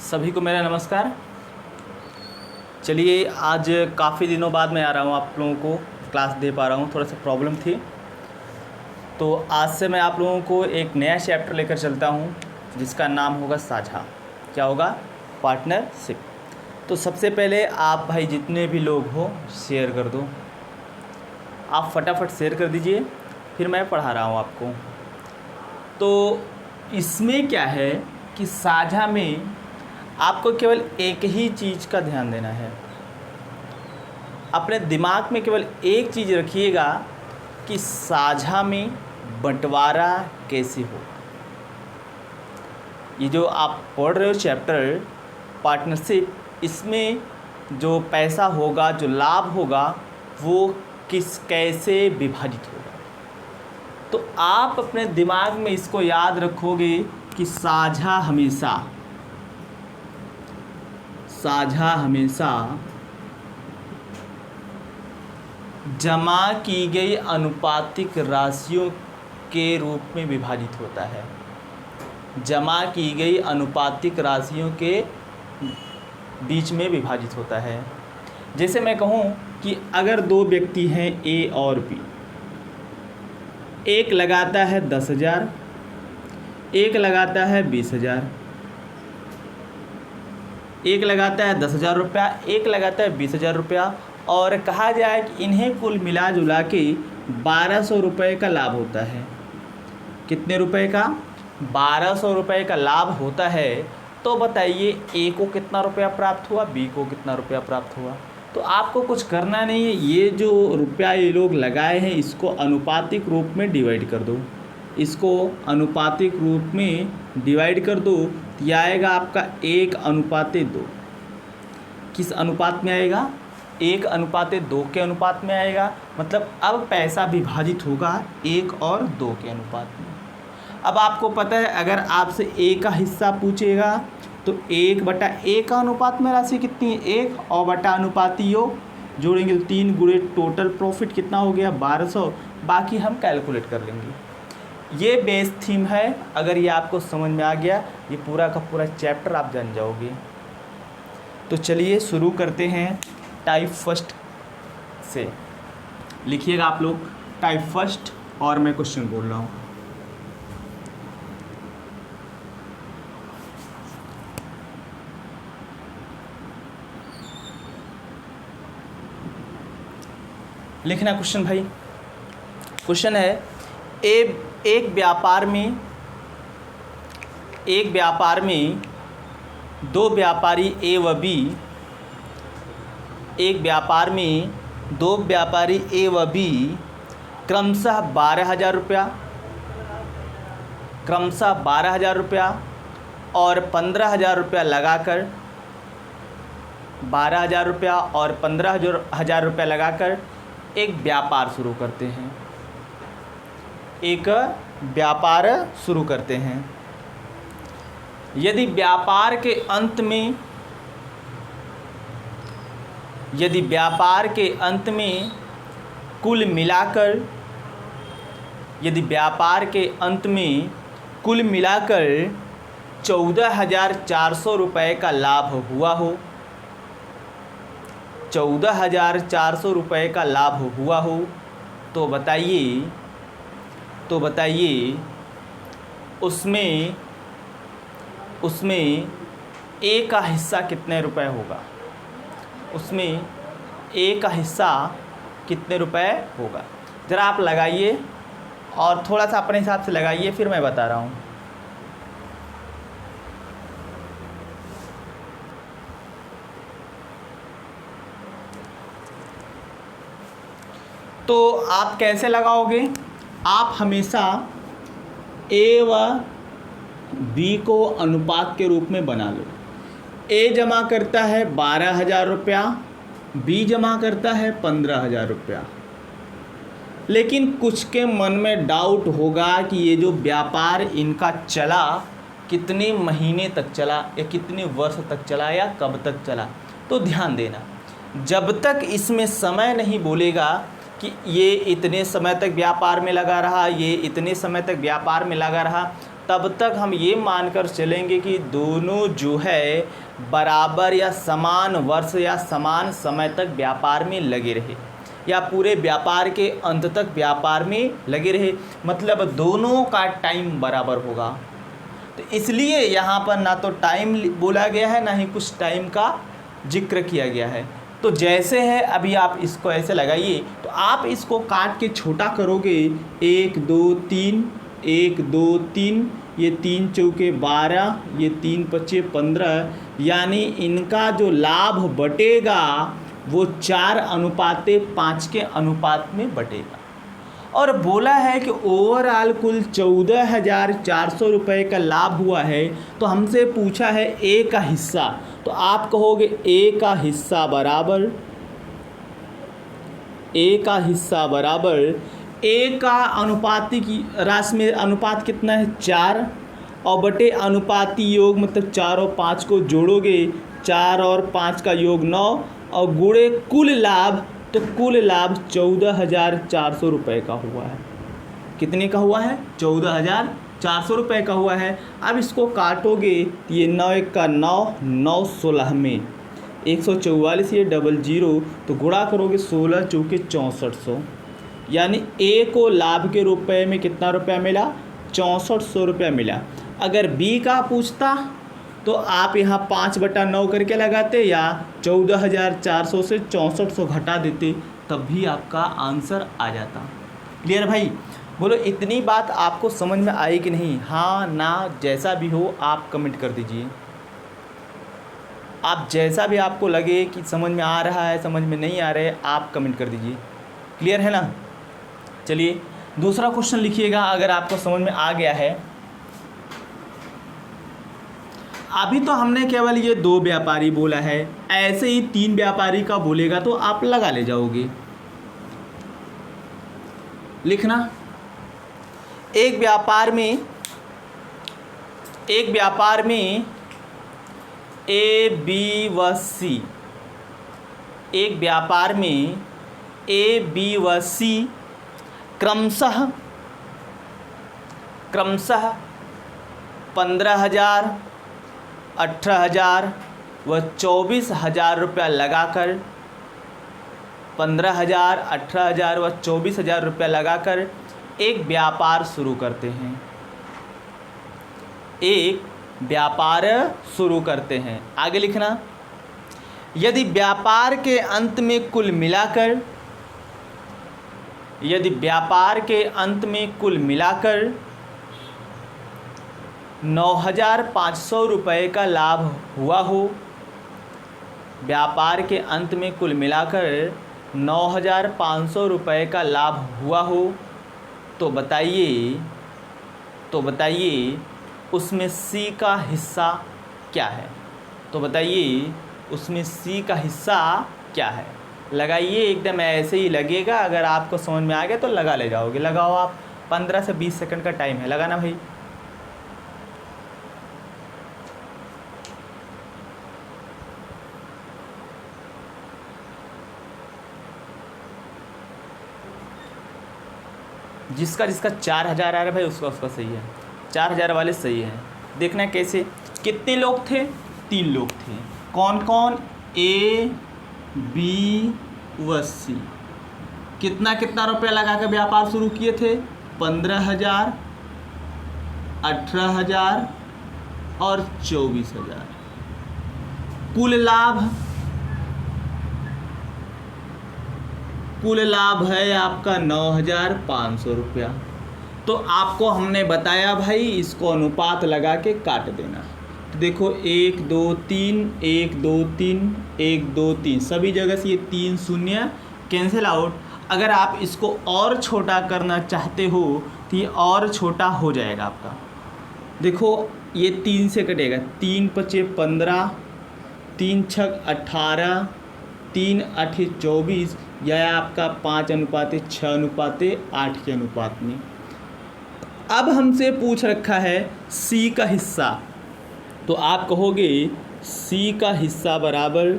सभी को मेरा नमस्कार। चलिए, आज काफ़ी दिनों बाद मैं आ रहा हूँ, आप लोगों को क्लास दे पा रहा हूँ। थोड़ा सा प्रॉब्लम थी, तो आज से मैं आप लोगों को एक नया चैप्टर लेकर चलता हूँ जिसका नाम होगा साझा। क्या होगा? पार्टनरशिप। तो सबसे पहले आप भाई जितने भी लोग हो शेयर कर दो, आप फटाफट शेयर कर दीजिए, फिर मैं पढ़ा रहा हूँ आपको। तो इसमें क्या है कि साझा में आपको केवल एक ही चीज़ का ध्यान देना है। अपने दिमाग में केवल एक चीज़ रखिएगा कि साझा में बंटवारा कैसे हो। ये जो आप पढ़ रहे हो चैप्टर पार्टनरशिप, इसमें जो पैसा होगा, जो लाभ होगा, वो कैसे विभाजित होगा। तो आप अपने दिमाग में इसको याद रखोगे कि साझा हमेशा जमा की गई अनुपातिक राशियों के रूप में विभाजित होता है। जमा की गई अनुपातिक राशियों के बीच में विभाजित होता है। जैसे मैं कहूँ कि अगर दो व्यक्ति हैं ए और बी, एक लगाता है 10,000, एक लगाता है 20,000। एक लगाता है 10,000 रुपया, एक लगाता है 20,000 रुपया, और कहा जाए कि इन्हें कुल मिला जुला के 1,200 रुपये का लाभ होता है। कितने रुपए का? 1,200 रुपये का लाभ होता है। तो बताइए ए को कितना रुपया प्राप्त हुआ, बी को कितना रुपया प्राप्त हुआ। तो आपको कुछ करना नहीं है, ये जो रुपया ये लोग लगाए हैं इसको अनुपातिक रूप में डिवाइड कर दो। इसको अनुपातिक रूप में डिवाइड कर दो तो यह आएगा आपका 1:2। किस अनुपात में आएगा? 1:2 के अनुपात में आएगा। मतलब अब पैसा विभाजित होगा 1 और 2 के अनुपात में। अब आपको पता है, अगर आपसे ए का हिस्सा पूछेगा तो 1/a का अनुपात में राशि कितनी है? 1 और बटा अनुपाती योग जोड़ेंगे तो 3 गुणे टोटल प्रॉफिट कितना हो गया? 1,200। बाकी हम कैलकुलेट कर लेंगे। ये बेस थीम है। अगर ये आपको समझ में आ गया, ये पूरा का पूरा चैप्टर आप जान जाओगे। तो चलिए शुरू करते हैं टाइप फर्स्ट से। लिखिएगा आप लोग टाइप फर्स्ट, और मैं क्वेश्चन बोल रहा हूँ। लिखना क्वेश्चन भाई। क्वेश्चन है एक व्यापार में दो व्यापारी ए व बी, एक व्यापार में दो व्यापारी ए व बी क्रमशः 12,000 रुपया और 15,000 रुपया लगाकर 12,000 रुपया और 15,000 रुपया लगाकर एक व्यापार शुरू करते हैं। एक व्यापार शुरू करते हैं। यदि व्यापार के अंत में कुल मिलाकर 14,400 रुपये का लाभ हुआ हो, 14,400 रुपये का लाभ हुआ हो, तो बताइए उसमें ए का हिस्सा कितने रुपए होगा? उसमें ए का हिस्सा कितने रुपए होगा? ज़रा आप लगाइए और थोड़ा सा अपने हिसाब से लगाइए, फिर मैं बता रहा हूँ। तो आप कैसे लगाओगे? आप हमेशा ए व बी को अनुपात के रूप में बना लो। ए जमा करता है 12,000 रुपया, बी जमा करता है 15,000 रुपया। लेकिन कुछ के मन में डाउट होगा कि ये जो व्यापार इनका चला, कितने महीने तक चला या कितने वर्ष तक चला या कब तक चला। तो ध्यान देना, जब तक इसमें समय नहीं बोलेगा कि ये इतने समय तक व्यापार में लगा रहा, ये इतने समय तक व्यापार में लगा रहा, तब तक हम ये मानकर चलेंगे कि दोनों जो है बराबर या समान वर्ष या समान समय तक व्यापार में लगे रहे, या पूरे व्यापार के अंत तक व्यापार में लगे रहे, मतलब दोनों का टाइम बराबर होगा। तो इसलिए यहाँ पर ना तो टाइम बोला गया है, ना ही कुछ टाइम का जिक्र किया गया है। तो जैसे है अभी आप इसको ऐसे लगाइए, तो आप इसको काट के छोटा करोगे, 1 2 3 1 2 3, ये 3 चौके 12, ये 3 पच्चे 15, यानी इनका जो लाभ बटेगा वो 4:5 के अनुपात में बटेगा। और बोला है कि ओवरऑल कुल 14,400 रुपये का लाभ हुआ है। तो हमसे पूछा है ए का हिस्सा, तो आप कहोगे ए का हिस्सा बराबर, ए का हिस्सा बराबर, ए का अनुपाती की राशि में अनुपात कितना है 4, और बटे अनुपाती योग मतलब 4 और 5 को जोड़ोगे, 4 और 5 का योग 9, और गुणे कुल लाभ, तो कुल लाभ 14,400 रुपये का हुआ है। कितने का हुआ है? 14,400 रुपये का हुआ है। अब इसको काटोगे तो ये 9 1 का 9, 9 16 में 144, ये 00, तो गुणा करोगे 16 चौके 6400, यानी ए को लाभ के रुपए में कितना रुपया मिला? 6400 रुपया मिला। अगर बी का पूछता तो आप यहाँ 5/9 करके लगाते, या 14,400 से 6400 घटा देते, तब भी आपका आंसर आ जाता। क्लियर भाई? बोलो इतनी बात आपको समझ में आई कि नहीं? हाँ ना, जैसा भी हो आप कमेंट कर दीजिए। आप जैसा भी आपको लगे कि समझ में आ रहा है, समझ में नहीं आ रहा है, आप कमेंट कर दीजिए। क्लियर है ना? चलिए दूसरा क्वेश्चन लिखिएगा अगर आपको समझ में आ गया है। अभी तो हमने केवल ये 2 व्यापारी बोला है, ऐसे ही 3 व्यापारी का बोलेगा तो आप लगा ले जाओगे। लिखना, एक व्यापार में ए बी व सी, एक व्यापार में ए बी व सी क्रमशः 15,000, 18,000 व 24,000 रुपया लगाकर, 15,000, 18,000 व 24,000 रुपया लगाकर एक व्यापार शुरू करते हैं। एक व्यापार शुरू करते हैं। आगे लिखना, यदि व्यापार के अंत में कुल मिलाकर, यदि व्यापार के अंत में कुल मिलाकर 9,500 रुपये का लाभ हुआ हो, व्यापार के अंत में कुल मिलाकर 9,500 रुपये का लाभ हुआ हो, तो बताइए उसमें सी का हिस्सा क्या है? तो बताइए उसमें सी का हिस्सा क्या है? लगाइए, एकदम ऐसे ही लगेगा। अगर आपको समझ में आ गया तो लगा ले जाओगे। लगाओ आप, 15 से 20 सेकंड का टाइम है, लगाना भाई। जिसका 4,000 आ रहा है भाई उसका सही है। 4,000 वाले सही है। देखना कैसे, कितने लोग थे? 3 लोग थे। कौन कौन? ए बी व सी। कितना रुपया लगा कर व्यापार शुरू किए थे? 15,000, 18,000 और 24,000। कुल लाभ है आपका 9,500 रुपया। तो आपको हमने बताया भाई इसको अनुपात लगा के काट देना। तो देखो 1 2 3 1 2 3 1 2 3, सभी जगह से ये 3 शून्य कैंसिल आउट। अगर आप इसको और छोटा करना चाहते हो तो ये और छोटा हो जाएगा आपका। देखो ये 3 से कटेगा, 3 पचे 15, 3 छक 18, 3 8 24, यह आपका 5:6:8 के अनुपात में। अब हमसे पूछ रखा है सी का हिस्सा, तो आप कहोगे सी का हिस्सा बराबर,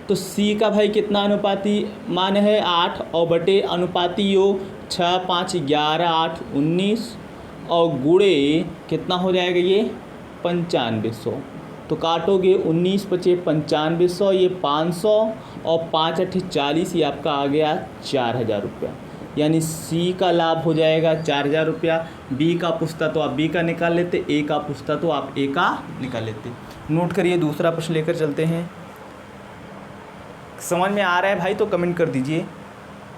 तो सी का भाई कितना अनुपाती मान है 8, और बटे अनुपाती योग छः पाँच 11 8 19 और गुणे कितना हो जाएगा ये 9500। तो काटोगे 19 पचे 9500, ये 500 और 5 अट्ठे 40, ये आपका आ गया 4000 रुपया। यानी सी का लाभ हो जाएगा 4000 रुपया। बी का पूछता तो आप बी का निकाल लेते, ए का पूछता तो आप ए का निकाल लेते। नोट करिए, दूसरा प्रश्न लेकर चलते हैं। समझ में आ रहा है भाई तो कमेंट कर दीजिए,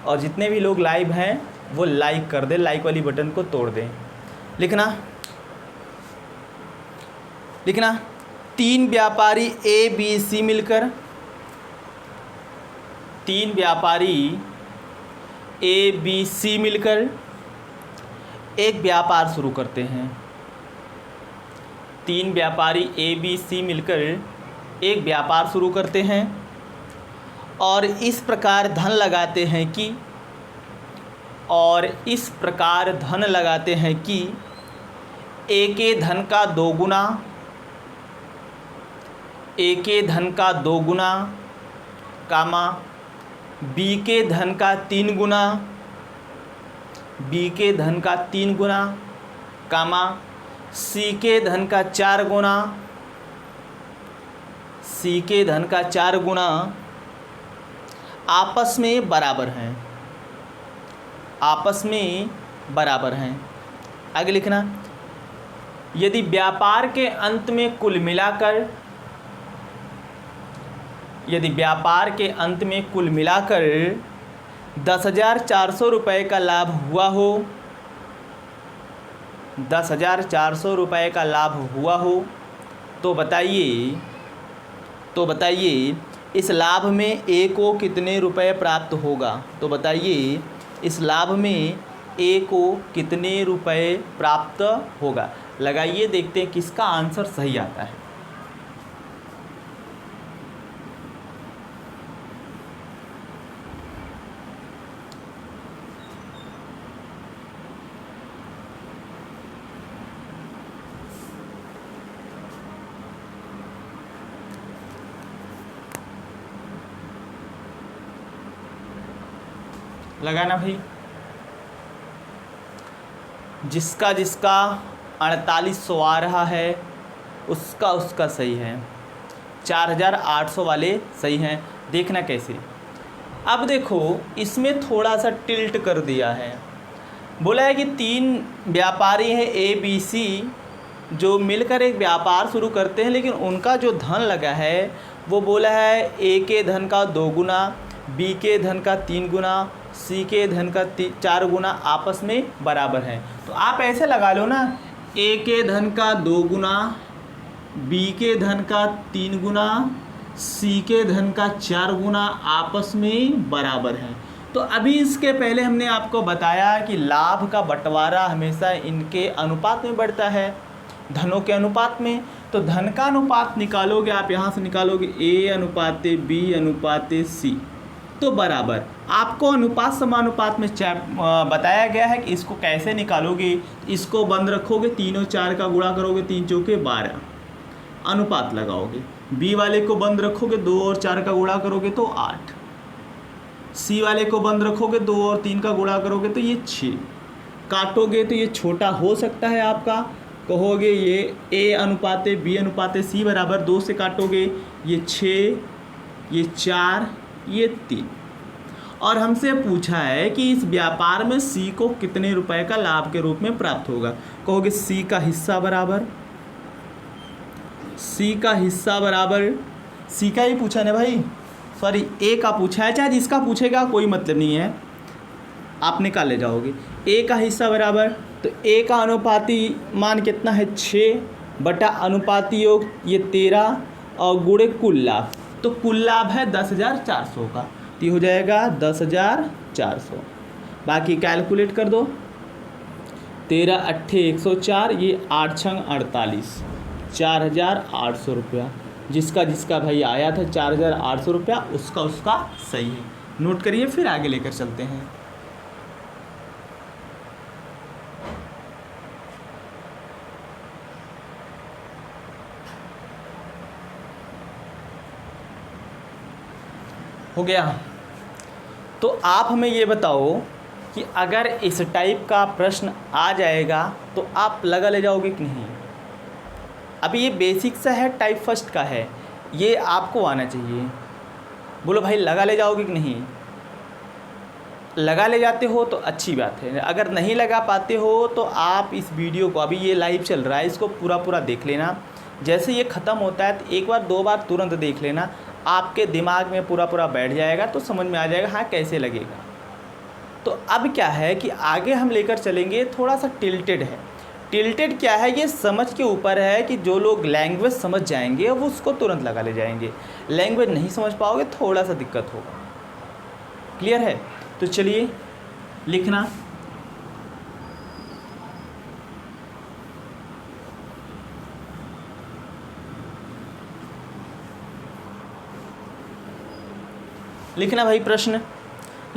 और जितने भी लोग लाइव हैं वो लाइक कर दें, लाइक वाली बटन को तोड़ दें। लिखना 3 व्यापारी ए बी सी मिलकर, 3 व्यापारी ए बी सी मिलकर एक व्यापार शुरू करते हैं। 3 व्यापारी ए बी सी मिलकर एक व्यापार शुरू करते हैं और इस प्रकार धन लगाते हैं कि ए के धन का 2 गुना, ए के धन का 2 गुना, कामा बी के धन का 3 गुना, बी के धन का 3 गुना, कामा सी के धन का 4 गुना, सी के धन का 4 गुना आपस में बराबर हैं, आपस में बराबर हैं। आगे लिखना, यदि व्यापार के अंत में कुल मिलाकर, यदि व्यापार के अंत में कुल मिलाकर 10,400 रुपये का लाभ हुआ हो, 10,400 रुपये का लाभ हुआ हो, तो बताइए इस लाभ में ए को कितने रुपए प्राप्त होगा। तो बताइए इस लाभ में ए को कितने रुपए प्राप्त होगा। लगाइए, देखते हैं किसका आंसर सही आता है। लगाना भाई, जिसका 4800 आ रहा है उसका सही है, 4800 वाले सही हैं। देखना कैसे। अब देखो इसमें थोड़ा सा टिल्ट कर दिया है, बोला है कि 3 व्यापारी हैं ए बी सी जो मिलकर एक व्यापार शुरू करते हैं, लेकिन उनका जो धन लगा है वो बोला है ए के धन का 2 गुना, बी के धन का 3 गुना, सी के धन का 4 गुना आपस में बराबर है। तो आप ऐसे लगा लो ना, ए के धन का 2 गुना, बी के धन का 3 गुना, सी के धन का 4 गुना आपस में बराबर है। तो अभी इसके पहले हमने आपको बताया कि लाभ का बंटवारा हमेशा इनके अनुपात में बढ़ता है, धनों के अनुपात में। तो धन का अनुपात निकालोगे आप, यहाँ से निकालोगे ए अनुपाते बी अनुपाते सी, तो बराबर। आपको अनुपात समानुपात में बताया गया है कि इसको कैसे निकालोगे। इसको बंद रखोगे, 3 और 4 का गुणा करोगे, 3 चौके 12, अनुपात लगाओगे। बी वाले को बंद रखोगे, 2 और 4 का गुणा करोगे तो 8। सी वाले को बंद रखोगे, 2 और 3 का गुणा करोगे तो ये 6। काटोगे तो ये छोटा हो सकता है आपका, कहोगे ये ए अनुपाते बी अनुपाते सी बराबर 2 से काटोगे, ये 6, ये 4, ये 3। और हमसे पूछा है कि इस व्यापार में सी को कितने रुपए का लाभ के रूप में प्राप्त होगा। कहोगे सी का हिस्सा बराबर, सी का हिस्सा बराबर, सी का ही पूछा है भाई, सॉरी ए का पूछा है, चाहे जिसका पूछेगा कोई मतलब नहीं है, आप निकाल ले जाओगे। ए का हिस्सा बराबर, तो ए का अनुपाती मान कितना है 6 बटा अनुपाती योग ये 13 और गुणे कुल लाभ, तो कुल लाभ है 10,400 का, तो ये हो जाएगा 10,400। बाकी कैलकुलेट कर दो, 13 अट्ठे 104, ये 8 छंग 48, 4,800 रुपया। जिसका भाई आया था 4,800 रुपया, उसका सही है। नोट करिए, फिर आगे लेकर चलते हैं। हो गया। तो आप हमें ये बताओ कि अगर इस टाइप का प्रश्न आ जाएगा तो आप लगा ले जाओगे कि नहीं। अभी ये बेसिक सा है, टाइप फर्स्ट का है, ये आपको आना चाहिए। बोलो भाई लगा ले जाओगे कि नहीं। लगा ले जाते हो तो अच्छी बात है, अगर नहीं लगा पाते हो तो आप इस वीडियो को, अभी ये लाइव चल रहा है, इसको पूरा देख लेना। जैसे ये ख़त्म होता है तो एक बार दो बार तुरंत देख लेना, आपके दिमाग में पूरा बैठ जाएगा, तो समझ में आ जाएगा हाँ कैसे लगेगा। तो अब क्या है कि आगे हम लेकर चलेंगे, थोड़ा सा टिल्टेड है। टिल्टेड क्या है, ये समझ के ऊपर है कि जो लोग लैंग्वेज समझ जाएंगे वो उसको तुरंत लगा ले जाएंगे, लैंग्वेज नहीं समझ पाओगे थोड़ा सा दिक्कत होगा। क्लियर है? तो चलिए लिखना। लिखना भाई, प्रश्न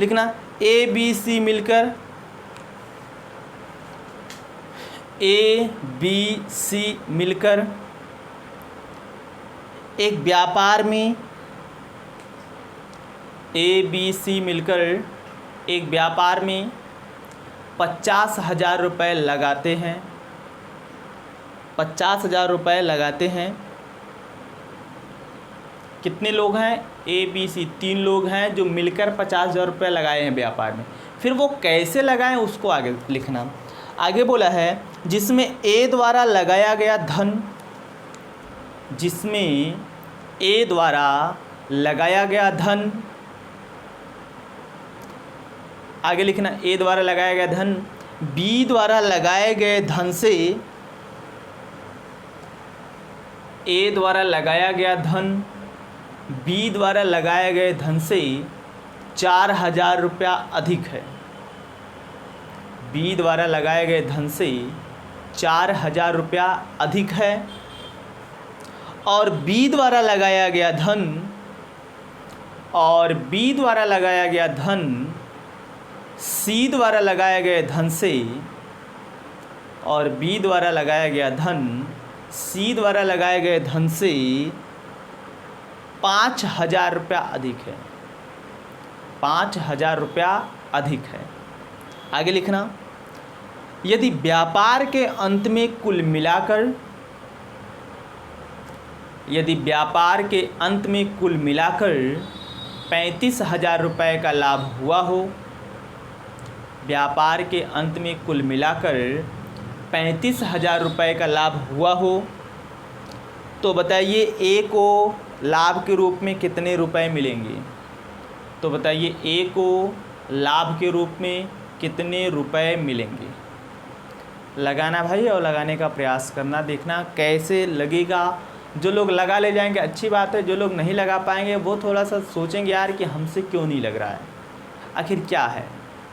लिखना। ए बी सी मिलकर एक व्यापार में, ABC मिलकर एक व्यापार में 50,000 रुपये लगाते हैं। 50,000 रुपये लगाते हैं। कितने लोग हैं? ABC 3 लोग हैं जो मिलकर 50,000 रुपये लगाए हैं व्यापार में। फिर वो कैसे लगाएं उसको आगे लिखना। आगे बोला है जिसमें A द्वारा लगाया गया धन, जिसमें A द्वारा लगाया गया धन, आगे लिखना A द्वारा लगाया गया धन B द्वारा लगाए गए धन से, A द्वारा लगाया गया धन B द्वारा लगाए गए धन से 4,000 रुपया अधिक है। B द्वारा लगाए गए धन से 4,000 रुपया अधिक है। और B द्वारा लगाया गया धन, और B द्वारा लगाया गया धन C द्वारा लगाए गए धन से, और B द्वारा लगाया गया धन C द्वारा लगाए गए धन से 5,000 रुपया अधिक है। 5,000 रुपया अधिक है। आगे लिखना। यदि व्यापार के अंत में कुल मिलाकर, यदि व्यापार के अंत में कुल मिलाकर 35,000 रुपये का लाभ हुआ हो, व्यापार के अंत में कुल मिलाकर 35,000 रुपये का लाभ हुआ हो, तो बताइए A को लाभ के रूप में कितने रुपए मिलेंगे। तो बताइए A को लाभ के रूप में कितने रुपए मिलेंगे। लगाना भाई, और लगाने का प्रयास करना, देखना कैसे लगेगा। जो लोग लगा ले जाएंगे अच्छी बात है, जो लोग नहीं लगा पाएंगे वो थोड़ा सा सोचेंगे यार कि हमसे क्यों नहीं लग रहा है, आखिर क्या है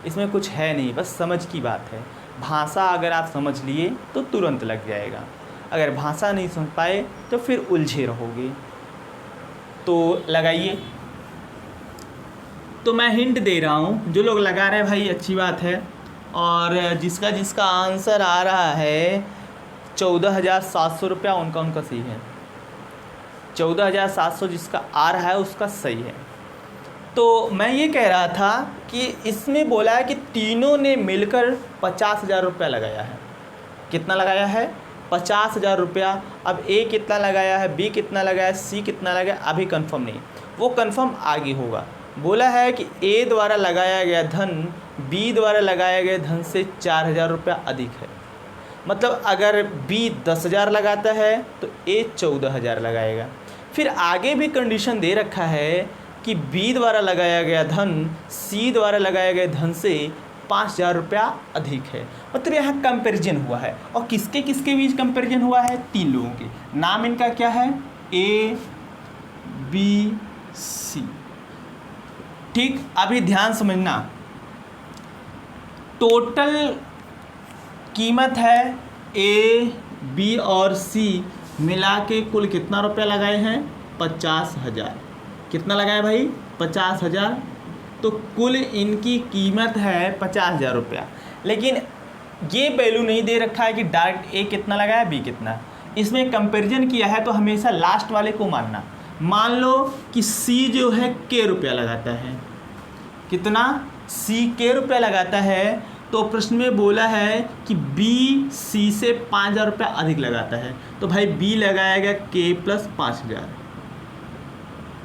इसमें। कुछ है नहीं, बस समझ की बात है। भाषा अगर आप समझ लिए तो तुरंत लग जाएगा, अगर भाषा नहीं समझ पाए तो फिर उलझे रहोगे। तो लगाइए। तो मैं हिंट दे रहा हूँ, जो लोग लगा रहे हैं भाई अच्छी बात है, और जिसका आंसर आ रहा है 14,700 रुपया, उनका सही है। 14,700 जिसका आ रहा है उसका सही है। तो मैं ये कह रहा था कि इसमें बोला है कि तीनों ने मिलकर 50,000 रुपया लगाया है। कितना लगाया है? 50,000 रुपया। अब A कितना लगाया है, B कितना लगाया, C कितना लगाया, अभी कंफर्म नहीं, वो कंफर्म आगे होगा। बोला है कि A द्वारा लगाया गया धन B द्वारा लगाए गए धन से 4,000 रुपया अधिक है। मतलब अगर B 10,000 लगाता है तो A 14,000 लगाएगा। फिर आगे भी कंडीशन दे रखा है कि B द्वारा लगाया गया धन C द्वारा लगाए गए धन से 5,000 रुपया अधिक है। मतलब यहाँ कंपैरिजन हुआ है, और किसके किसके बीच कंपैरिजन हुआ है? 3 लोगों के। नाम इनका क्या है? A B C। ठीक, अभी ध्यान समझना। टोटल कीमत है A B और C मिला के कुल कितना रुपया लगाए हैं? 50,000। कितना लगाए भाई? 50,000। तो कुल इनकी कीमत है 50,000 रुपया। लेकिन ये वैल्यू नहीं दे रखा है कि डायरेक्ट A कितना लगाया, B कितना। इसमें कंपैरिजन किया है तो हमेशा लास्ट वाले को मानना। मान लो कि C जो है K रुपया लगाता है। कितना? सी के रुपया लगाता है, तो प्रश्न में बोला है कि बी सी से 5,000 रुपया अधिक लगाता है, तो भाई बी लगाएगा के प्लस 5,000,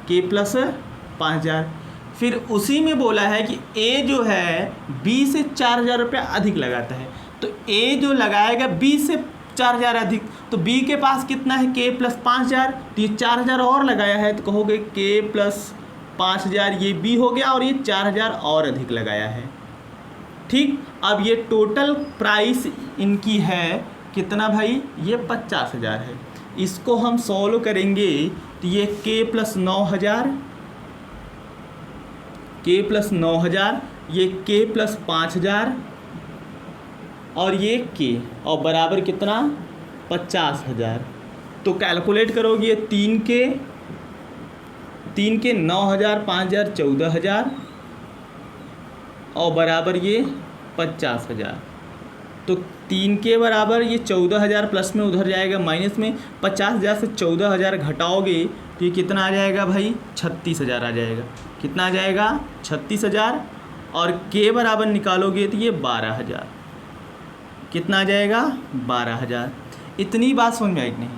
के प्लस 5,000। फिर उसी में बोला है कि ए जो है बी से 4,000 रुपया अधिक लगाता है, तो ए जो लगाएगा बी से 4,000 अधिक, तो बी के पास कितना है के प्लस 5,000, तो ये 4,000 और लगाया है, तो कहोगे के प्लस 5,000 ये बी हो गया, और ये 4,000 और अधिक लगाया है। ठीक, अब ये टोटल प्राइस इनकी है कितना भाई, ये 50,000 है। इसको हम सॉल्व करेंगे तो ये के प्लस 9,000, के प्लस 9,000, ये के प्लस 5,000 और ये के, और बराबर कितना 50,000। तो कैलकुलेट करोगे ये 3 के 9,000 5,000 14,000 और बराबर ये 50,000। तो 3 के बराबर ये 14,000 प्लस में उधर जाएगा माइनस में, 50,000 से 14,000 घटाओगे तो ये कितना आ जाएगा भाई 36,000 आ जाएगा। कितना आ जाएगा 36,000, और के बराबर निकालोगे तो ये 12,000। कितना आ जाएगा 12,000। इतनी बात समझ में आई कि नहीं?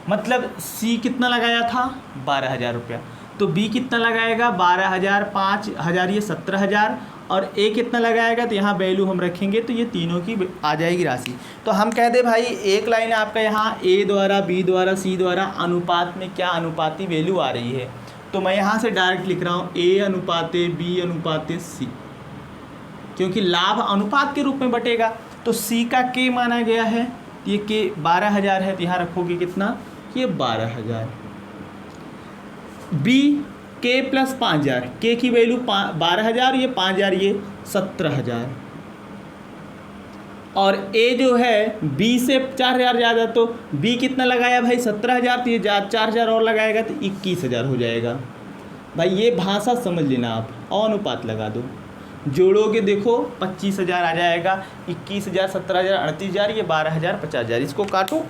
मतलब सी कितना लगाया था 12,000 रुपया, तो बी कितना लगाएगा 12,000, 5,000 ये 17,000, और ए कितना लगाएगा, तो यहाँ वैल्यू हम रखेंगे तो ये तीनों की आ जाएगी राशि। तो हम कह दे भाई एक लाइन आपका यहाँ ए द्वारा बी द्वारा सी द्वारा अनुपात में क्या अनुपाती वैल्यू आ रही है, तो मैं यहाँ से डायरेक्ट लिख रहा हूँ ए अनुपाते बी अनुपाते सी, क्योंकि लाभ अनुपात के रूप में बटेगा। तो सी का के माना गया है, ये के 12,000 है, तो यहाँ रखोगे कितना, ये 12,000। बी के प्लस 5,000, के की वैल्यू 12,000, ये 5,000 ये 17,000, और ए जो है बी से 4,000 ज़्यादा, तो बी कितना लगाया भाई 17,000, तो ये 4,000 और लगाएगा तो 21,000 हो जाएगा। भाई ये भाषा समझ लेना आप, और अनुपात लगा दो, जोड़ोगे देखो 25,000 आ जाएगा, 21,000 17,000 38,000, ये 12,000 50,000। इसको काटो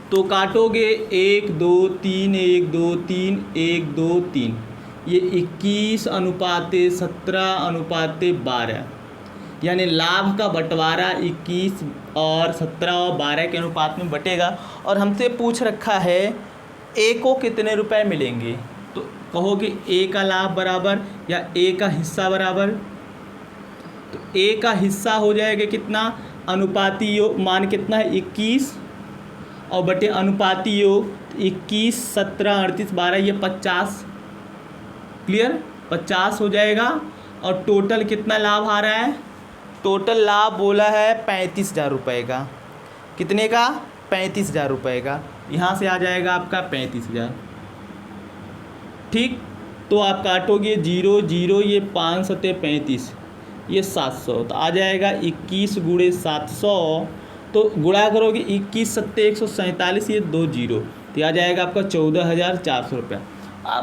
तो काटोगे 1 2 3 1 2 3 1 2 3, ये 21 अनुपाते 17 अनुपाते 12, यानी लाभ का बंटवारा 21 और 17 और 12 के अनुपात में बटेगा। और हमसे पूछ रखा है ए को कितने रुपए मिलेंगे, तो कहोगे ए का लाभ बराबर या ए का हिस्सा बराबर, तो ए का हिस्सा हो जाएगा कितना, अनुपाती योग मान कितना है 21 और बटे अनुपाती योग 21 17 38 12, ये 50, क्लियर 50 हो जाएगा। और टोटल कितना लाभ आ रहा है, टोटल लाभ बोला है 35,000 रुपये का। कितने का 35,000 रुपये का, यहाँ से आ जाएगा आपका 35,000। ठीक, तो आप काटोगे 0 0, ये 5 सत्ते 35, ये 700, तो आ जाएगा 21 गुणे 700, तो गुणा करोगे 21 सत्ते 147, ये 2 0, तो आ जाएगा आपका 14,400 रुपया।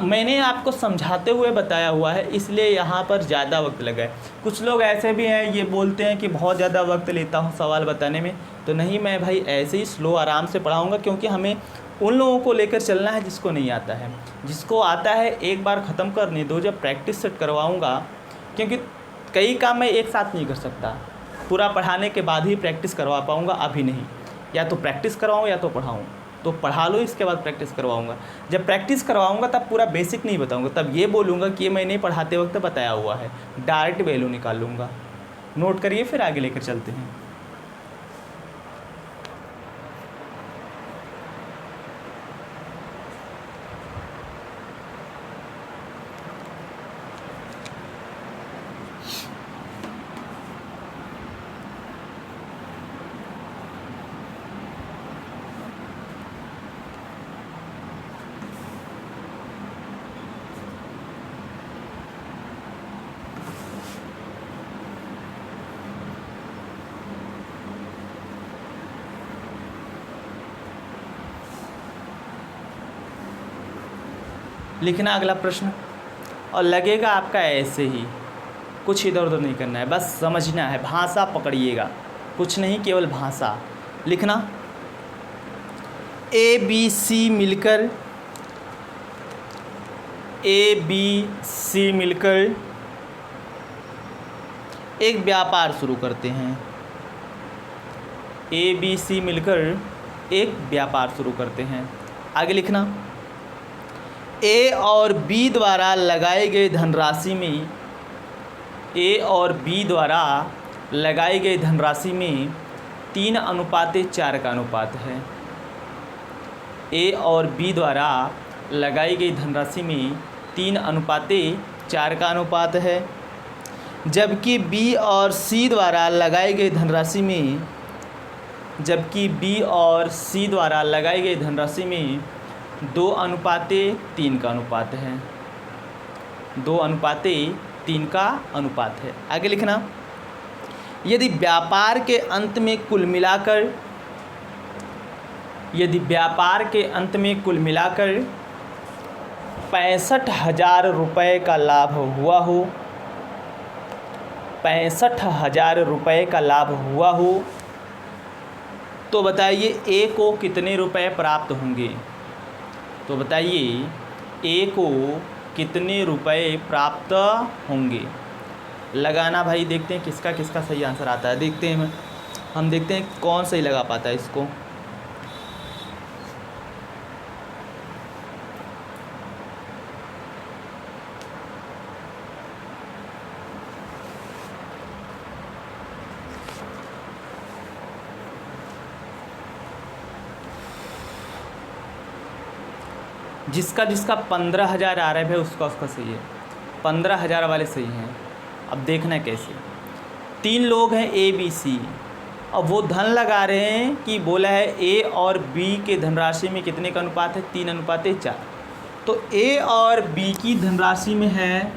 मैंने आपको समझाते हुए बताया हुआ है, इसलिए यहाँ पर ज़्यादा वक्त लगा है। कुछ लोग ऐसे भी हैं, ये बोलते हैं कि बहुत ज़्यादा वक्त लेता हूँ सवाल बताने में, तो नहीं, मैं भाई ऐसे ही स्लो आराम से पढ़ाऊँगा, क्योंकि हमें उन लोगों को लेकर चलना है जिसको नहीं आता है। जिसको आता है एक बार ख़त्म करने दो, जब प्रैक्टिस सेट करवाऊँगा, क्योंकि कई काम मैं एक साथ नहीं कर सकता, पूरा पढ़ाने के बाद ही प्रैक्टिस करवा पाऊँगा, अभी नहीं। या तो प्रैक्टिस करवाऊँ या तो पढ़ाऊँ, तो पढ़ा लो, इसके बाद प्रैक्टिस करवाऊँगा। जब प्रैक्टिस करवाऊँगा तब पूरा बेसिक नहीं बताऊँगा, तब ये बोलूँगा कि ये मैंने पढ़ाते वक्त बताया हुआ है, डायरेक्ट वैल्यू निकाल लूँगा। नोट करिए, फिर आगे लेकर चलते हैं। लिखना अगला प्रश्न, और लगेगा आपका ऐसे ही, कुछ इधर उधर नहीं करना है, बस समझना है, भाषा पकड़िएगा, कुछ नहीं, केवल भाषा लिखना। ए बी सी मिलकर एक व्यापार शुरू करते हैं। ए बी सी मिलकर एक व्यापार शुरू करते हैं। आगे लिखना, ए और बी द्वारा लगाई गई धनराशि में, ए और बी द्वारा लगाई गई धनराशि में 3:4 का अनुपात है। ए और बी द्वारा लगाई गई धनराशि में 3:4 का अनुपात है, जबकि बी और सी द्वारा लगाई गई धनराशि में, जबकि बी और सी द्वारा लगाई गई धनराशि में 2:3 का अनुपात है। 2:3 का अनुपात है। आगे लिखना, यदि व्यापार के अंत में कुल मिलाकर, यदि व्यापार के अंत में कुल मिलाकर 65,000 रुपये का लाभ हुआ हो, 65,000 रुपये का लाभ हुआ हो, तो बताइए ए को कितने रुपए प्राप्त होंगे। तो बताइए ए को कितने रुपए प्राप्त होंगे। लगाना भाई, देखते हैं किसका किसका सही आंसर आता है। देखते हैं, हम देखते हैं कौन सही लगा पाता है इसको। जिसका जिसका 15,000 आ रहा है भाई उसका उसका सही है। 15,000 वाले सही हैं। अब देखना है कैसे। 3 लोग हैं ए बी सी, अब वो धन लगा रहे हैं कि बोला है ए और बी के धनराशि में कितने का अनुपात है, 3:4। तो ए और बी की धनराशि में है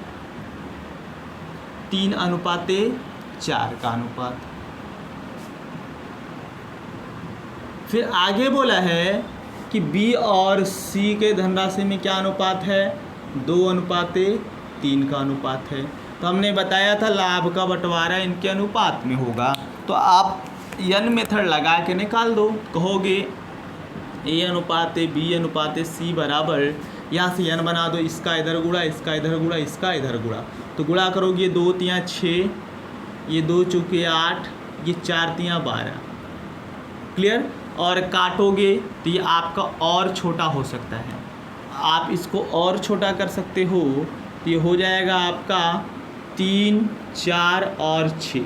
3:4 का अनुपात। फिर आगे बोला है कि बी और सी के धनराशि में क्या अनुपात है, 2:3 का अनुपात है। तो हमने बताया था लाभ का बंटवारा इनके अनुपात में होगा। तो आप n मेथड लगा के निकाल दो। कहोगे A/B/C बराबर, यहाँ से n बना दो, इसका इधर गुणा, इसका इधर गुणा, इसका इधर गुणा। तो गुणा करोगे 2 तियाँ 6, ये 2 चौके 8, ये 4 तियाँ 12। क्लियर। और काटोगे तो ये आपका और छोटा हो सकता है। आप इसको और छोटा कर सकते हो तो ये हो जाएगा आपका 3, 4 और 6,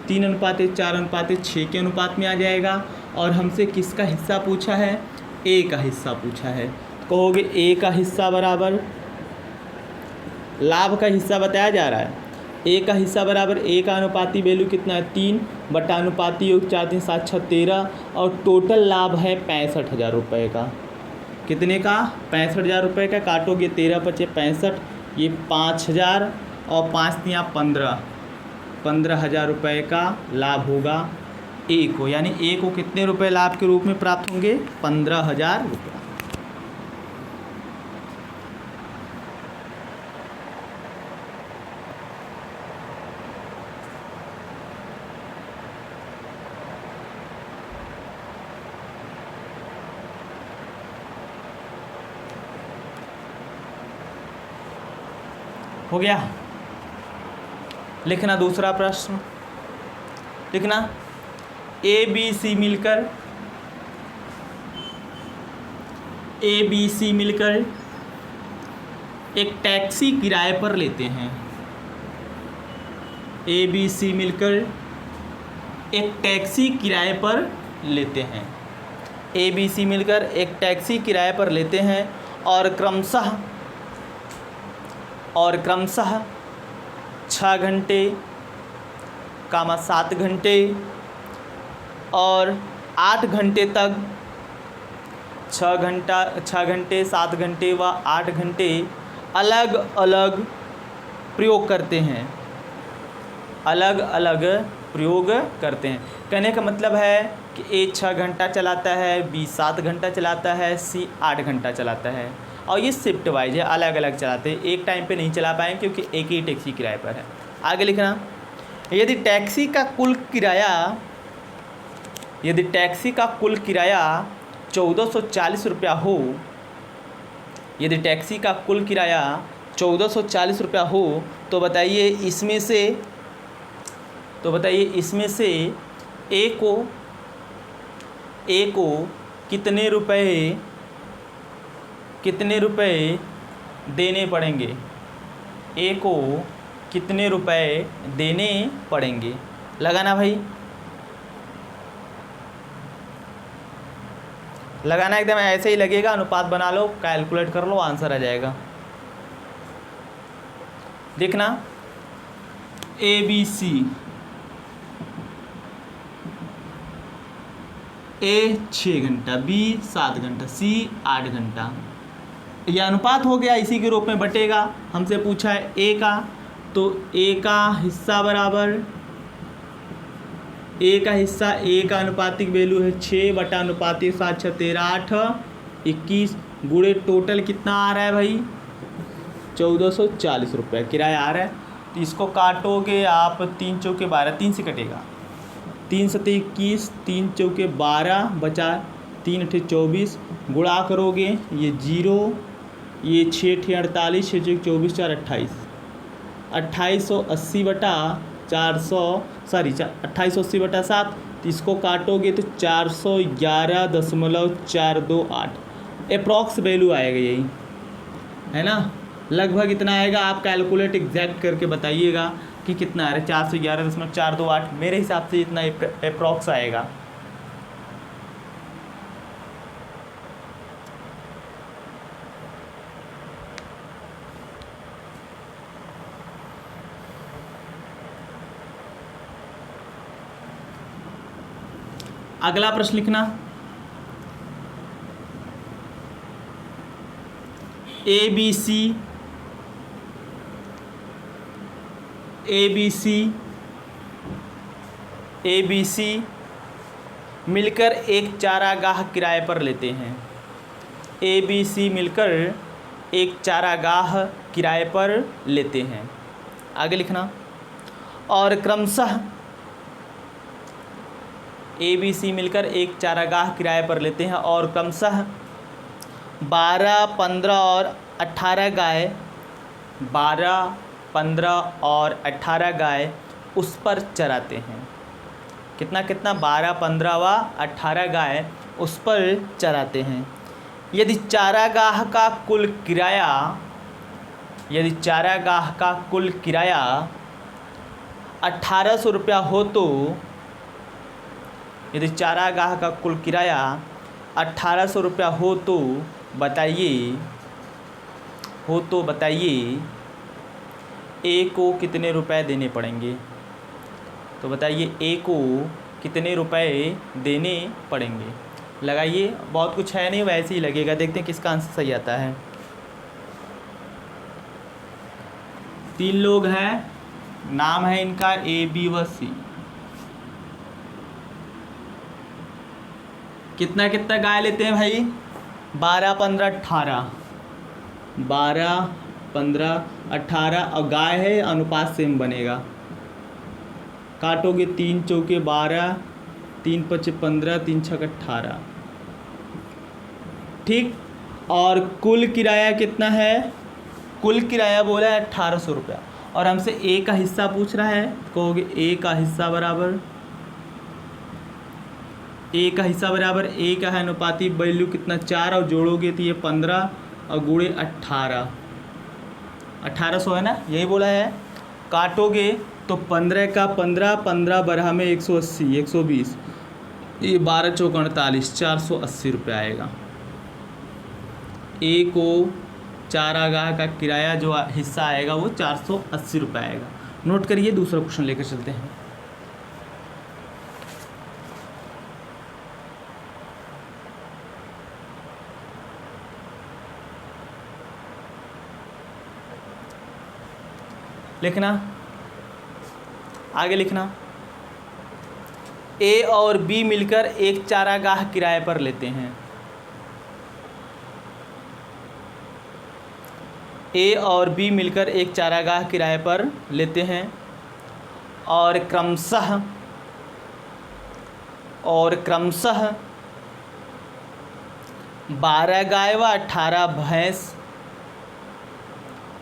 3:4:6 के अनुपात में आ जाएगा। और हमसे किसका हिस्सा पूछा है, ए का हिस्सा पूछा है। तो कहोगे ए का हिस्सा बराबर, लाभ का हिस्सा बताया जा रहा है, ए का हिस्सा बराबर ए का अनुपाती वैल्यू कितना है 3 बटा अनुपाती योग 4 3 7 6 13, और टोटल लाभ है 65,000 रुपये का। कितने का, 65,000 रुपये का। काटोगे 13 × 5 = 65, ये 5,000 और 5 तियाँ 15, 15,000 रुपये का लाभ होगा ए को। यानी ए को कितने रुपए लाभ के रूप में प्राप्त होंगे, 15,000 रुपये। हो गया। लिखना दूसरा प्रश्न, लिखना ए बी सी मिलकर एक टैक्सी किराए पर लेते हैं। ए बी सी मिलकर एक टैक्सी किराए पर लेते हैं। ए बी सी मिलकर एक टैक्सी किराए पर लेते हैं और क्रमशः 6 घंटे, 7 घंटे और 8 घंटे तक, 6 घंटे 7 घंटे व 8 घंटे अलग अलग प्रयोग करते हैं, अलग अलग प्रयोग करते हैं। कहने का मतलब है कि ए 6 घंटा चलाता है, बी 7 घंटा चलाता है, सी 8 घंटा चलाता है। और ये शिफ्ट वाइज है, अलग अलग चलाते हैं, एक टाइम पे नहीं चला पाएंगे क्योंकि एक ही टैक्सी किराए पर है। आगे लिखना, यदि टैक्सी का कुल किराया 1440 रुपया हो, यदि टैक्सी का कुल किराया 1440 रुपया हो, तो बताइए इसमें से तो बताइए इसमें से ए को कितने रुपए देने पड़ेंगे, ए को कितने रुपए देने पड़ेंगे। लगाना भाई, लगाना एकदम ऐसे ही लगेगा, अनुपात बना लो, कैलकुलेट कर लो, आंसर आ जाएगा। देखना ABC, ए 6 घंटा, बी 7 घंटा, सी 8 घंटा। यह अनुपात हो गया, इसी के रूप में बटेगा। हमसे पूछा है ए का, तो ए का हिस्सा बराबर, ए का हिस्सा, ए का अनुपातिक वैल्यू है 6 बटा अनुपातिक 7 6 13 8 21 गुणे टोटल कितना आ रहा है भाई 1440 रुपये किराया आ रहा है। तो इसको काटोगे आप 3 चौके 12, 3 से कटेगा, 3 सते 21, 3 चौके 12 बचा 3 अठे 24, गुणा करोगे ये 0, ये 6 अठे 48, 6 चौके 24 4 28, 2880 बटा 2880 बटा 7। तो इसको काटोगे तो 411.428 अप्रॉक्स वैल्यू आएगा, यही है ना, लगभग इतना आएगा। आप कैलकुलेट एग्जैक्ट करके बताइएगा कि कितना आ रहा है। 411.428 मेरे हिसाब से इतना अप्रॉक्स आएगा। अगला प्रश्न लिखना, ABC मिलकर एक चारागाह किराए पर लेते हैं। ABC मिलकर एक चारागाह किराए पर लेते हैं। आगे लिखना, और क्रमशः ABC मिलकर एक चारागाह किराए पर लेते हैं और क्रमशः 12, 15 और 18 गाय, 12, 15 और 18 गाय उस पर चराते हैं। कितना 12, 15 व 18 गाय उस पर चराते हैं। यदि चारागाह का कुल किराया 1800 रुपया हो तो, यदि चारागाह का कुल किराया 1800 रुपया हो तो बताइए ए को कितने रुपए देने पड़ेंगे। तो बताइए ए को कितने रुपए देने पड़ेंगे। लगाइए, बहुत कुछ है नहीं, वैसे ही लगेगा। देखते हैं किसका आंसर सही आता है। 3 लोग हैं, नाम है इनका ए, बी व सी। कितना गाय लेते हैं भाई 12, 15, 18, 12, 15, 18 और गाय है, अनुपात सेम बनेगा। काटोगे 3 चौके 12, 3 पचे 15, 3 छक 18, ठीक। और कुल किराया कितना है, कुल किराया बोला है 1800 रुपया और हमसे ए का हिस्सा पूछ रहा है। कहोगे ए का हिस्सा बराबर, ए का हिस्सा बराबर, ए का है अनुपातिक वैल्यू कितना 4 और जोड़ोगे तो ये 15 और गुणे 18, 1800 है ना, यही बोला है। काटोगे तो 15 का 15, 15 बरहा में 180, 120, ये 12 चौक 48, 480 रुपये आएगा। ए को चारागाह का किराया जो हिस्सा आएगा वो 480 रुपये आएगा। नोट करिए, दूसरा क्वेश्चन लेकर चलते हैं। लिखना, आगे लिखना, ए और बी मिलकर एक चारागाह किराए पर लेते हैं। ए और बी मिलकर एक चारागाह किराए पर लेते हैं और क्रमशः 12 गाय व 18 भैंस,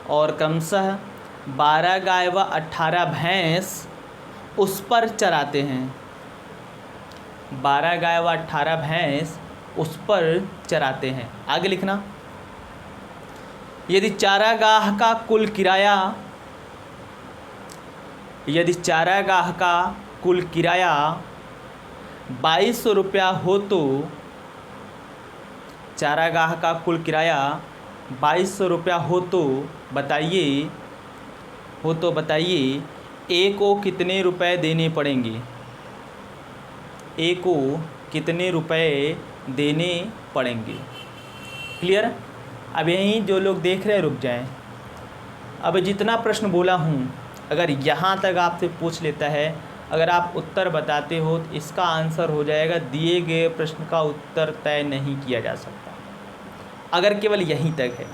और क्रमशः 12 गाय व 18 भैंस उस पर चराते हैं। 12 गाय व 18 भैंस उस पर चराते हैं। आगे लिखना, यदि चारागाह का कुल किराया 2200 रुपया हो तो चारागाह का कुल किराया 2200 रुपया हो तो बताइए ए को कितने रुपए देने पड़ेंगे। ए को कितने रुपए देने पड़ेंगे। क्लियर। अब यहीं जो लोग देख रहे हैं रुक जाएं। अब जितना प्रश्न बोला हूँ अगर यहाँ तक आपसे पूछ लेता है, अगर आप उत्तर बताते हो तो इसका आंसर हो जाएगा दिए गए प्रश्न का उत्तर तय नहीं किया जा सकता, अगर केवल यहीं तक है।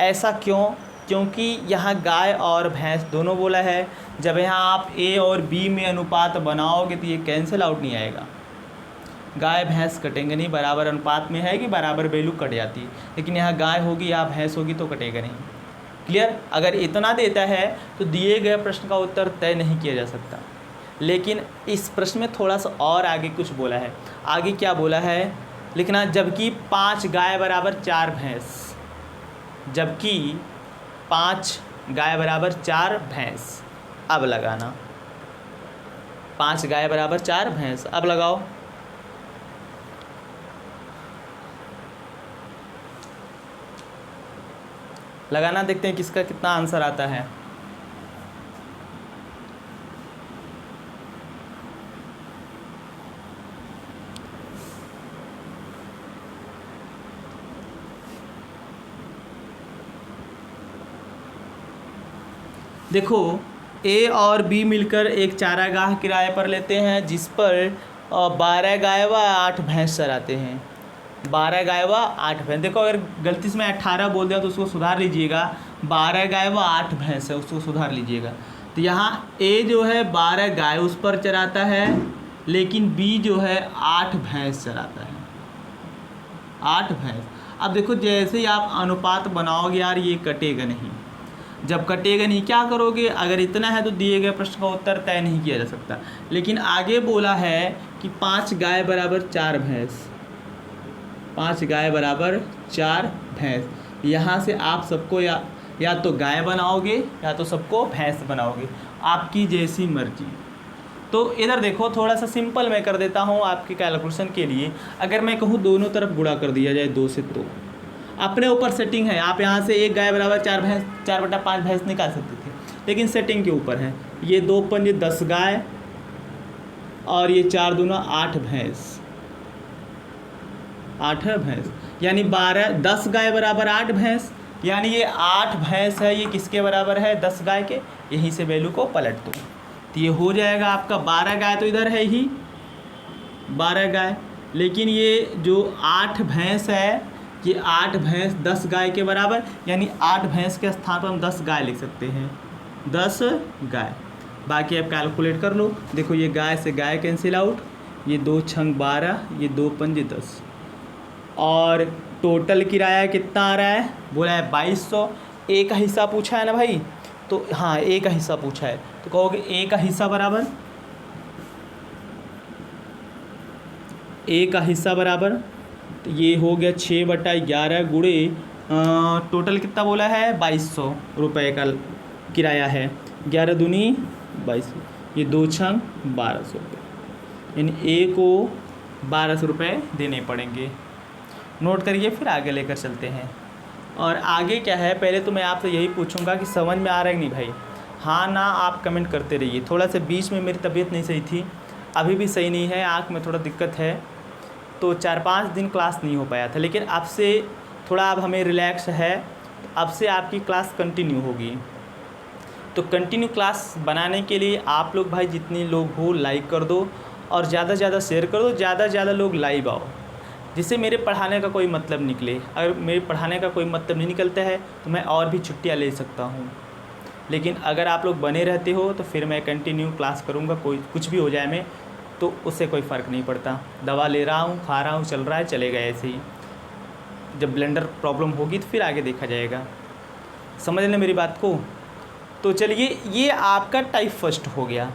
ऐसा क्यों? क्योंकि यहाँ गाय और भैंस दोनों बोला है। जब यहाँ आप ए और बी में अनुपात बनाओगे तो ये कैंसिल आउट नहीं आएगा, गाय भैंस कटेंगे नहीं, बराबर अनुपात में है कि बराबर वैल्यू कट जाती है। लेकिन यहाँ गाय होगी या भैंस होगी तो कटेगा नहीं। क्लियर। अगर इतना देता है तो दिए गए प्रश्न का उत्तर तय नहीं किया जा सकता। लेकिन इस प्रश्न में थोड़ा सा और आगे कुछ बोला है। आगे क्या बोला है लिखना, जबकि 5 गाय बराबर 4 भैंस, जबकि 5 गाय बराबर 4 भैंस। अब लगाना, 5 गाय बराबर 4 भैंस। अब लगाओ, लगाना, देखते हैं किसका कितना आंसर आता है। देखो ए और बी मिलकर एक चारागाह किराए पर लेते हैं जिस पर 12 गाय व 8 भैंस चराते हैं। 12 गाय व 8 भैंस। देखो अगर गलती से मैं 18 बोल दिया तो उसको सुधार लीजिएगा। 12 गाय व 8 भैंस है, उसको सुधार लीजिएगा। तो यहाँ ए जो है 12 गाय उस पर चराता है, लेकिन बी जो है 8 भैंस चराता है। 8 भैंस। अब देखो जैसे ही आप अनुपात बनाओगे यार ये कटेगा नहीं। जब कटेगा नहीं क्या करोगे, अगर इतना है तो दिए गए प्रश्न का उत्तर तय नहीं किया जा सकता। लेकिन आगे बोला है कि 5 गाय बराबर 4 भैंस, 5 गाय बराबर 4 भैंस। यहाँ से आप सबको या तो गाय बनाओगे या तो सबको भैंस बनाओगे, आपकी जैसी मर्जी। तो इधर देखो थोड़ा सा सिंपल मैं कर देता हूँ आपके कैलकुलेशन के लिए। अगर मैं कहूँ दोनों तरफ गुणा कर दिया जाए 2 से, तो अपने ऊपर सेटिंग है। आप यहाँ से 1 गाय बराबर 4 भैंस, 4/5 भैंस निकाल सकते थे, लेकिन सेटिंग के ऊपर है। ये 2 पंजे 10 गाय और ये 4 दूना 8 भैंस, 8 भैंस, यानी 10 गाय बराबर 8 भैंस, यानी ये 8 भैंस है, ये किसके बराबर है 10 गाय के। यहीं से वैल्यू को पलट दो तो ये हो जाएगा आपका 12 गाय तो इधर है ही 12 गाय, लेकिन ये जो 8 भैंस है ये 8 भैंस 10 गाय के बराबर, यानी 8 भैंस के स्थान पर हम 10 गाय लिख सकते हैं, 10 गाय। बाकी आप कैलकुलेट कर लो। देखो ये गाय से गाय कैंसिल आउट, ये 2 छंग 12, ये 2 पंजे 10, और टोटल किराया कितना आ रहा है, बोला है 2200। ए का हिस्सा पूछा है ना भाई, तो हाँ ए का हिस्सा पूछा है तो कहोगे ए का हिस्सा बराबर, ए का हिस्सा बराबर, तो ये हो गया 6/11 गुणे टोटल कितना बोला है 2200 रुपये का किराया है, 11 दूनी 22, ये 2 छंग 1200 रुपये, यानी ए को 1200 रुपये देने पड़ेंगे। नोट करिए, फिर आगे लेकर चलते हैं। और आगे क्या है, पहले तो मैं आपसे यही पूछूंगा कि समझ में आ रहा है कि नहीं भाई। हाँ ना आप कमेंट करते रहिए। थोड़ा सा बीच में मेरी तबीयत नहीं सही थी, अभी भी सही नहीं है, आँख में थोड़ा दिक्कत है, तो 4-5 दिन क्लास नहीं हो पाया था। लेकिन अब से थोड़ा अब हमें रिलैक्स है, अब से आपकी क्लास कंटिन्यू होगी। तो कंटिन्यू क्लास बनाने के लिए आप लोग भाई जितने लोग हो लाइक कर दो और ज़्यादा से ज़्यादा शेयर कर दो, ज़्यादा से ज़्यादा लोग लाइव आओ, जिससे मेरे पढ़ाने का कोई मतलब निकले। अगर मेरे पढ़ाने का कोई मतलब नहीं निकलता है तो मैं और भी छुट्टियाँ ले सकता हूँ, लेकिन अगर आप लोग बने रहते हो तो फिर मैं कंटिन्यू क्लास करूँगा, कोई कुछ भी हो जाए मैं तो उससे कोई फ़र्क नहीं पड़ता। दवा ले रहा हूँ, खा रहा हूँ, चल रहा है, चलेगा ऐसे ही। जब ब्लेंडर प्रॉब्लम होगी तो फिर आगे देखा जाएगा। समझ लें मेरी बात को। तो चलिए, ये आपका टाइप फर्स्ट हो गया।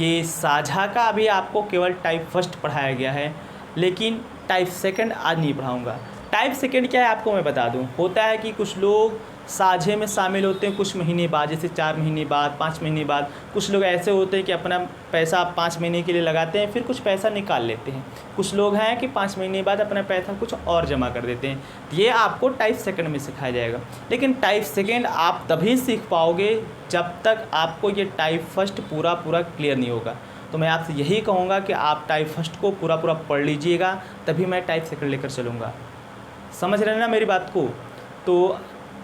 ये साझा का अभी आपको केवल टाइप फर्स्ट पढ़ाया गया है, लेकिन टाइप सेकंड आज नहीं पढ़ाऊँगा। टाइप सेकंड क्या है आपको मैं बता दूं। होता है कि कुछ लोग साझे में शामिल होते हैं कुछ महीने बाद, जैसे 4 महीने बाद, 5 महीने बाद। कुछ लोग ऐसे होते हैं कि अपना पैसा 5 महीने के लिए लगाते हैं, फिर कुछ पैसा निकाल लेते हैं। कुछ लोग हैं कि 5 महीने बाद अपना पैसा कुछ और जमा कर देते हैं। ये आपको टाइप सेकंड में सिखाया जाएगा। लेकिन टाइप सेकंड आप तभी सीख पाओगे जब तक आपको ये टाइप फर्स्ट पूरा क्लियर नहीं होगा। तो मैं आपसे यही कहूँगा कि आप टाइप फर्स्ट को पूरा पढ़ लीजिएगा, तभी मैं टाइप सेकंड लेकर चलूँगा। समझ रहे हैं ना मेरी बात को। तो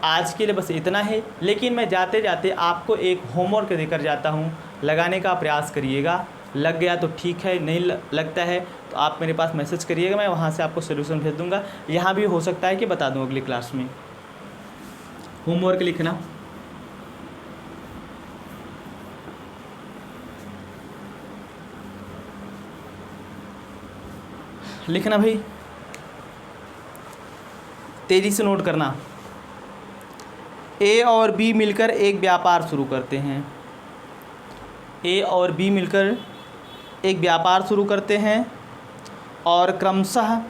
आज के लिए बस इतना है, लेकिन मैं जाते जाते आपको एक होमवर्क देकर जाता हूँ, लगाने का प्रयास करिएगा। लग गया तो ठीक है, नहीं लगता है तो आप मेरे पास मैसेज करिएगा, मैं वहाँ से आपको सोल्यूशन भेज दूँगा। यहाँ भी हो सकता है कि बता दूँ अगली क्लास में। होमवर्क लिखना, लिखना भाई, तेज़ी से नोट करना। ए और बी मिलकर एक व्यापार शुरू करते हैं। ए और बी मिलकर एक व्यापार शुरू करते हैं और क्रमशः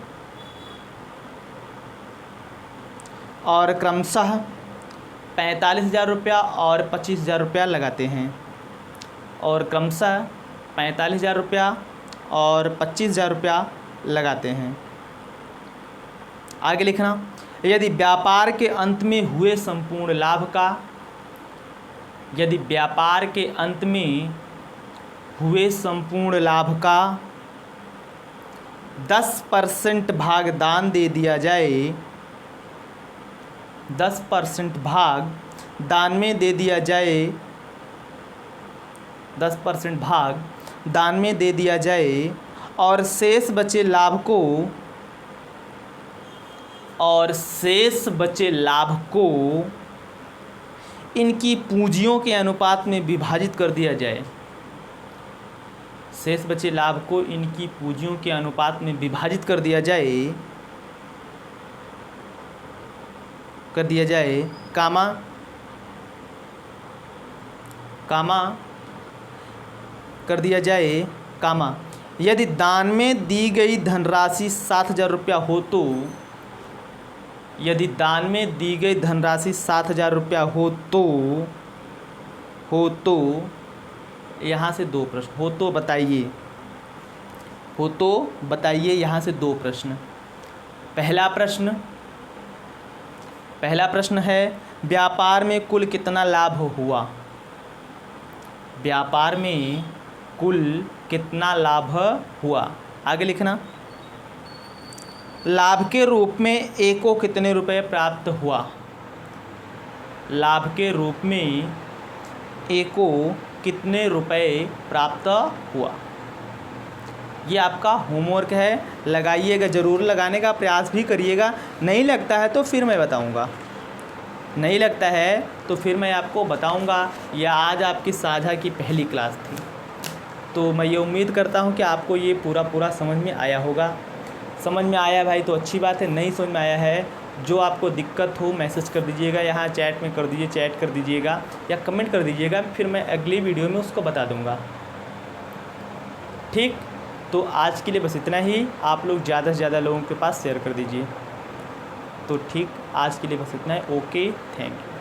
45,000 रुपया और 25,000 रुपया लगाते हैं। और क्रमशः 45,000 रुपया और 25,000 रुपया लगाते हैं। आगे लिखना, यदि व्यापार के अंत में हुए संपूर्ण लाभ का, यदि व्यापार के अंत में हुए संपूर्ण लाभ का 10% भाग दान दे दिया जाए, 10% भाग दान में दे दिया जाए, 10% भाग दान में दे दिया जाए और शेष बचे लाभ को इनकी पूंजियों के अनुपात में विभाजित कर दिया जाए। शेष बचे लाभ को इनकी पूंजियों के अनुपात में विभाजित कर दिया जाए, कामा यदि दान में दी गई धनराशि 7,000 रुपया हो तो, यदि दान में दी गई धनराशि 7,000 रुपया हो तो यहाँ से 2 प्रश्न। हो तो बताइए यहाँ से 2 प्रश्न। पहला प्रश्न है, व्यापार में कुल कितना लाभ हुआ? व्यापार में कुल कितना लाभ हुआ? आगे लिखना, लाभ के रूप में ए को कितने रुपए प्राप्त हुआ? लाभ के रूप में ए को कितने रुपए प्राप्त हुआ? ये आपका होमवर्क है, लगाइएगा, ज़रूर लगाने का प्रयास भी करिएगा। नहीं लगता है तो फिर मैं बताऊंगा, नहीं लगता है तो फिर मैं आपको बताऊंगा। यह आज आपकी साझा की पहली क्लास थी, तो मैं ये उम्मीद करता हूँ कि आपको ये पूरा समझ में आया होगा। समझ में आया भाई तो अच्छी बात है, नहीं समझ में आया है जो आपको दिक्कत हो मैसेज कर दीजिएगा, यहाँ चैट में कर दीजिए, चैट कर दीजिएगा या कमेंट कर दीजिएगा, फिर मैं अगली वीडियो में उसको बता दूँगा। ठीक, तो आज के लिए बस इतना ही। आप लोग ज़्यादा से ज़्यादा लोगों के पास शेयर कर दीजिए। तो ठीक, आज के लिए बस इतना है। Okay, thank you.